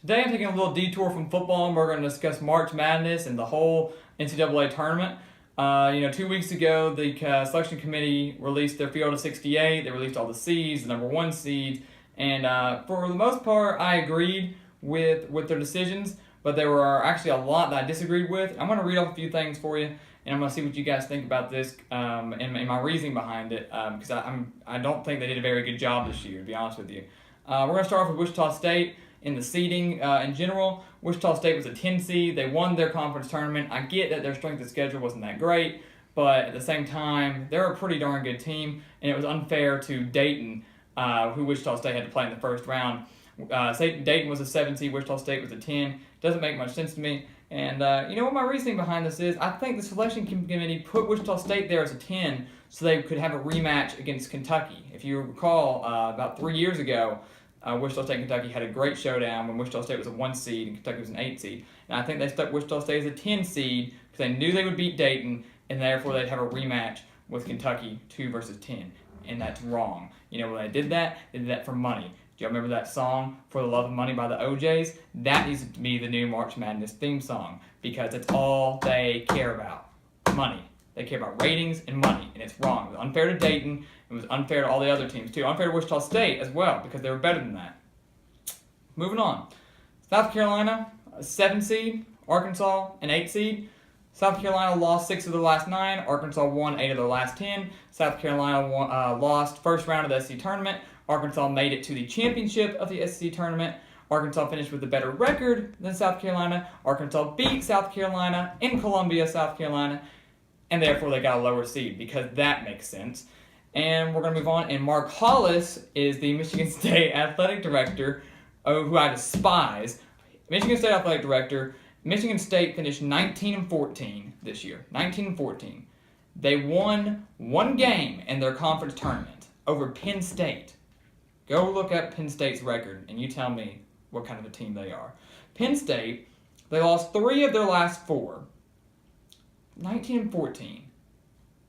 Today I'm taking a little detour from football and we're going to discuss March Madness and the whole NCAA tournament. 2 weeks ago, the selection committee released their field of 68. They released all the seeds, the number one seeds, and for the most part, I agreed with their decisions, but there were actually a lot that I disagreed with. I'm going to read off a few things for you, and I'm going to see what you guys think about this and my reasoning behind it, because I don't think they did a very good job this year, to be honest with you. We're going to start off with Wichita State. In the seeding in general, Wichita State was a 10 seed. They won their conference tournament. I get that their strength of schedule wasn't that great, but at the same time, they're a pretty darn good team, and it was unfair to Dayton, who Wichita State had to play in the first round. Dayton was a 7 seed, Wichita State was a 10. Doesn't make much sense to me. And you know what my reasoning behind this is? I think the selection committee put Wichita State there as a 10 so they could have a rematch against Kentucky. If you recall, about 3 years ago, Wichita State and Kentucky had a great showdown when Wichita State was a 1 seed and Kentucky was an 8 seed. And I think they stuck Wichita State as a 10 seed because they knew they would beat Dayton, and therefore they'd have a rematch with Kentucky 2 versus 10. And that's wrong. You know, when they did that for money. Do y'all remember that song, For the Love of Money by the OJs? That needs to be the new March Madness theme song because it's all they care about. Money. They care about ratings and money, and it's wrong. It was unfair to Dayton. It was unfair to all the other teams, too. Unfair to Wichita State as well, because they were better than that. Moving on. South Carolina, a 7 seed. Arkansas, an 8 seed. South Carolina lost 6 of their last 9. Arkansas won 8 of their last 10. South Carolina lost first round of the SEC tournament. Arkansas made it to the championship of the SEC tournament. Arkansas finished with a better record than South Carolina. Arkansas beat South Carolina in Columbia, South Carolina. And therefore they got a lower seed because that makes sense. And we're going to move on. And Mark Hollis is the Michigan State athletic director, who I despise. Michigan State athletic director. Michigan State finished 19-14 this year. 19-14. They won one game in their conference tournament over Penn State. Go look up Penn State's record and you tell me what kind of a team they are. Penn State, they lost 3 of their last 4. 19-14,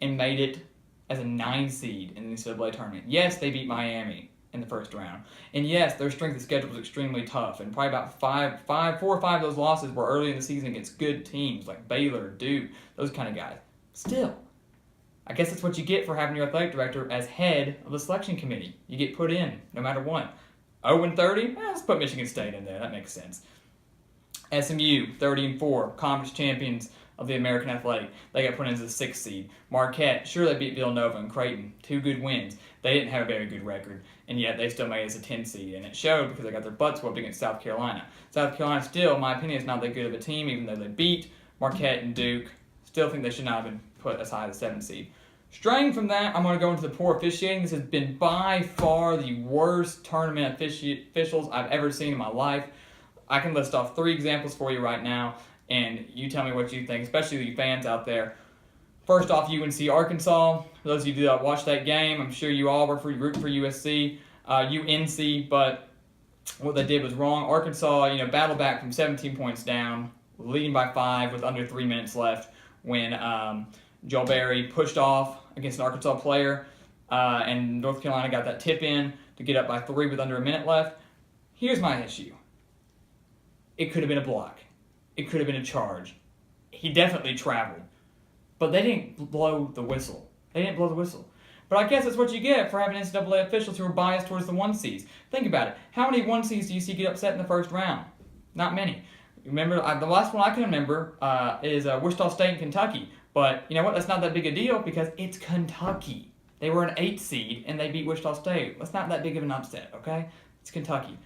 and made it as a 9 seed in the NCAA tournament. Yes, they beat Miami in the first round. And yes, their strength of schedule was extremely tough. And probably about 4 or 5 of those losses were early in the season against good teams like Baylor, Duke, those kind of guys. Still, I guess that's what you get for having your athletic director as head of the selection committee. You get put in no matter what. 0-30, let's put Michigan State in there. That makes sense. SMU, 30-4, conference champions of the American Athletic. They got put in as a 6 seed. Marquette, sure they beat Villanova and Creighton. 2 good wins. They didn't have a very good record, and yet they still made it as a 10 seed, and it showed because they got their butts whooped against South Carolina. South Carolina still, in my opinion, is not that good of a team, even though they beat Marquette and Duke. Still think they should not have been put as high as a 7 seed. Straying from that, I'm going to go into the poor officiating. This has been by far the worst tournament officials I've ever seen in my life. I can list off 3 examples for you right now, and you tell me what you think, especially you fans out there. First off, UNC Arkansas. For those of you that watched that game, I'm sure you all were rooting for UNC, but what they did was wrong. Arkansas, battled back from 17 points down, leading by 5 with under 3 minutes left when Joel Berry pushed off against an Arkansas player, and North Carolina got that tip in to get up by 3 with under a minute left. Here's my issue. It could have been a block. It could have been a charge. He definitely traveled. But they didn't blow the whistle. But I guess that's what you get for having NCAA officials who are biased towards the 1 seeds. Think about it. How many 1 seeds do you see get upset in the first round? Not many. Remember, the last one I can remember is Wichita State and Kentucky. But you know what? That's not that big a deal because it's Kentucky. They were an 8 seed and they beat Wichita State. That's not that big of an upset, okay? It's Kentucky.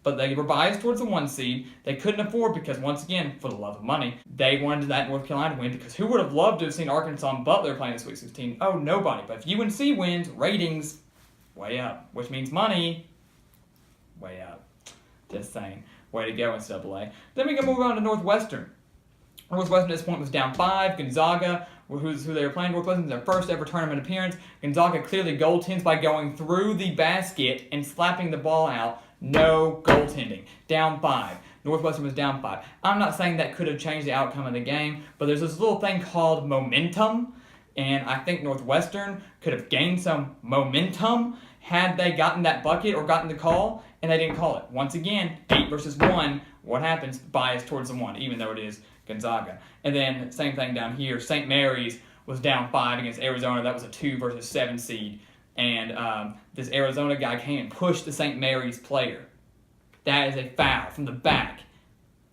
But they were biased towards the 1 seed. They couldn't afford because, once again, for the love of money, they wanted that North Carolina win because who would have loved to have seen Arkansas and Butler playing the Sweet 16? Oh, nobody. But if UNC wins, ratings, way up, which means money, way up. Just saying. Way to go, NCAA. Then we can move on to Northwestern. Northwestern at this point was down 5. Gonzaga, who they were playing, Northwestern, their first ever tournament appearance. Gonzaga clearly goaltends by going through the basket and slapping the ball out. No goaltending. Down 5. Northwestern was down 5. I'm not saying that could have changed the outcome of the game, but there's this little thing called momentum, and I think Northwestern could have gained some momentum Had they gotten that bucket or gotten the call, and they didn't call it. Once again, 8 versus 1, what happens? Bias towards the 1, even though it is Gonzaga. And then same thing down here. St. Mary's was down 5 against Arizona. That was a 2 versus 7 seed. And this Arizona guy came and pushed the St. Mary's player. That is a foul from the back.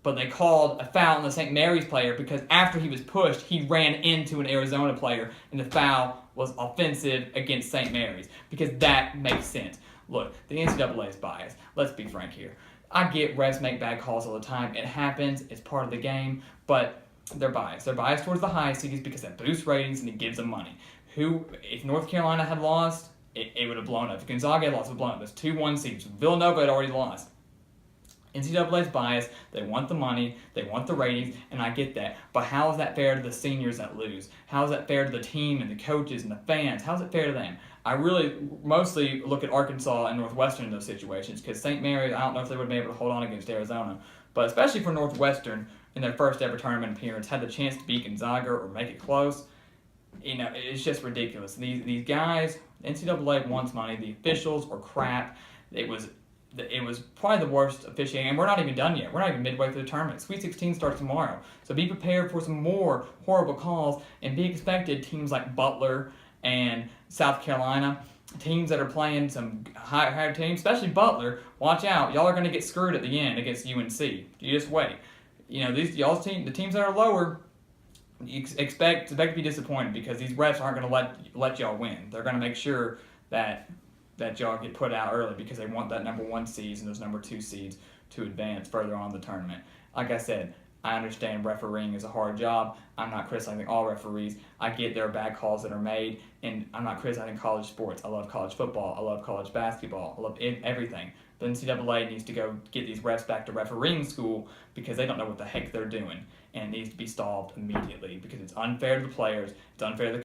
But they called a foul on the St. Mary's player because after he was pushed, he ran into an Arizona player, and the foul was offensive against St. Mary's because that makes sense. Look, the NCAA is biased. Let's be frank here. I get refs make bad calls all the time. It happens. It's part of the game. But they're biased. They're biased towards the high seeds because it boosts ratings and it gives them money. If North Carolina had lost, it would have blown up. If Gonzaga had lost, it would have blown up. There's 2-1 seeds. Villanova had already lost. NCAA's biased. They want the money. They want the ratings, and I get that. But how is that fair to the seniors that lose? How is that fair to the team and the coaches and the fans? How is it fair to them? I really mostly look at Arkansas and Northwestern in those situations because St. Mary's, I don't know if they would have been able to hold on against Arizona. But especially for Northwestern in their first ever tournament appearance, had the chance to beat Gonzaga or make it close. It's just ridiculous. These guys, NCAA wants money. The officials are crap. It was probably the worst officiating, and we're not even done yet. We're not even midway through the tournament. Sweet 16 starts tomorrow. So be prepared for some more horrible calls, and be expected teams like Butler and South Carolina, teams that are playing some higher teams, especially Butler, watch out. Y'all are going to get screwed at the end against UNC. You just wait. Y'all's team, the teams that are lower, you expect to be disappointed because these refs aren't going to let y'all win. They're going to make sure that y'all get put out early because they want that number 1 seeds and those number 2 seeds to advance further on in the tournament. Like I said, I understand refereeing is a hard job. I'm not criticizing all referees. I get there are bad calls that are made, and I'm not criticizing college sports. I love college football. I love college basketball. I love everything. The NCAA needs to go get these refs back to refereeing school because they don't know what the heck they're doing, and it needs to be solved immediately because it's unfair to the players. It's unfair to the